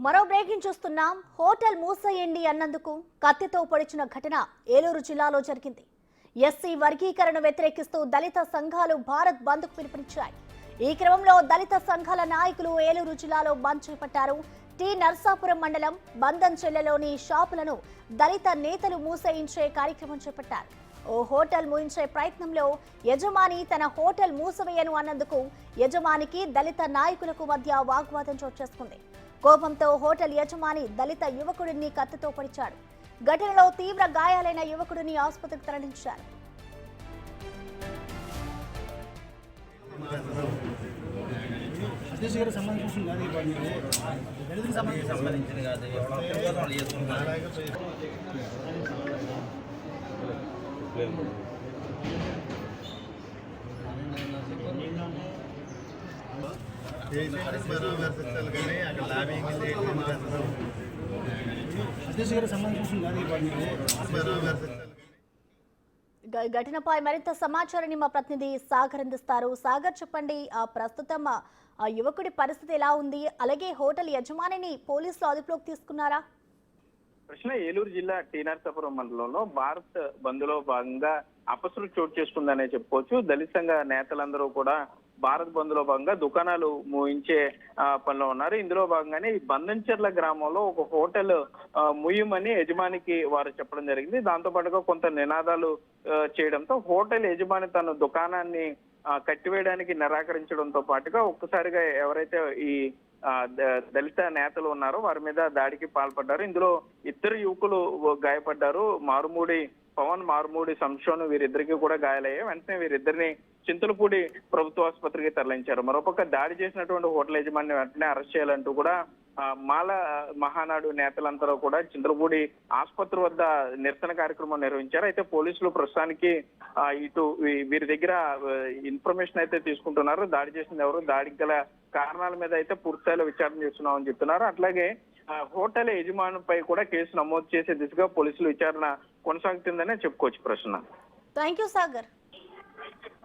మరో బ్రేకింగ్ చూస్తున్నాం. హోటల్ మూసేయండి అన్నందుకు కత్తితో పొడిచిన ఘటన ఏలూరు జిల్లాలో జరిగింది. ఎస్సీ వర్గీకరణ వ్యతిరేకిస్తూ దళిత సంఘాలు భారత్ బంద్కు పిలుపునిచ్చాయి. ఈ క్రమంలో దళిత సంఘాల నాయకులు ఏలూరు జిల్లాలో బంద్ చేపట్టారు. టి నర్సాపురం మండలం బందంచెల్లలోని షాపులను దళిత నేతలు మూసేయించే కార్యక్రమం చేపట్టారు. ఓ హోటల్ మూయించే ప్రయత్నంలో యజమాని తన హోటల్ మూసివేయను అన్నందుకు యజమానికి దళిత నాయకులకు మధ్య వాగ్వాదం చోటు చేసుకుంది. కోపంతో హోటల్ యజమాని దళిత యువకుడిని కత్తితో పొడిచాడు. ఘటనలో తీవ్ర గాయాలైన యువకుడిని ఆసుపత్రికి తరలించారు. ఘటనపై మరింత సమాచారాన్ని మా ప్రతినిధి సాగర్ అందిస్తారు. సాగర్, చెప్పండి, ప్రస్తుతం ఆ యువకుడి పరిస్థితి ఎలా ఉంది? అలాగే హోటల్ యజమానిని పోలీసులు అదుపులోకి తీసుకున్నారా? కృష్ణ, ఏలూరు జిల్లా టి నర్సాపురం మండలంలో భారత్ బంద్ లో భాగంగా అపశృతి చోటు చేసుకుందనే చెప్పుకోవచ్చు. దళిత సంఘ నేతలందరూ కూడా భారత్ బంద్ లో భాగంగా దుకాణాలు మూయించే పనిలో ఉన్నారు. ఇందులో భాగంగానే ఈ బందంచెర్ల గ్రామంలో ఒక హోటల్ ముయ్యమని యజమానికి వారు చెప్పడం జరిగింది. దాంతో పాటుగా కొంత నినాదాలు చేయడంతో హోటల్ యజమాని తన దుకాణాన్ని కట్టివేయడానికి నిరాకరించడంతో పాటుగా ఒక్కసారిగా ఎవరైతే ఈ దళిత నేతలు ఉన్నారో వారి మీద దాడికి పాల్పడ్డారు. ఇందులో ఇద్దరు యువకులు గాయపడ్డారు. మారుమూడి పవన్, మారుమూడి సంక్షోను, వీరిద్దరికి కూడా గాయాలయ్యాయి. వెంటనే వీరిద్దరిని చింతలపూడి ప్రభుత్వ ఆసుపత్రికి తరలించారు. మరోపక్క దాడి చేసినటువంటి హోటల్ యజమాని వెంటనే అరెస్ట్ చేయాలంటూ కూడా మాల మహానాడు నేతలందరూ కూడా చింతలపూడి ఆసుపత్రి వద్ద నిరసన కార్యక్రమం నిర్వహించారు. అయితే పోలీసులు ప్రస్తుతానికి ఇటు వీరి దగ్గర ఇన్ఫర్మేషన్ అయితే తీసుకుంటున్నారు. దాడి చేసింది ఎవరు, దాడికి గల కారణాల మీద అయితే పూర్తిస్థాయిలో విచారణ చేస్తున్నామని చెప్తున్నారు. అట్లాగే హోటల్ యజమానిపై కూడా కేసు నమోదు చేసే దిశగా పోలీసులు విచారణ కొనసాగుతుందనే చెప్పుకోవచ్చు. ప్రశ్న. Thank you Sagar. అంబేద్కర్.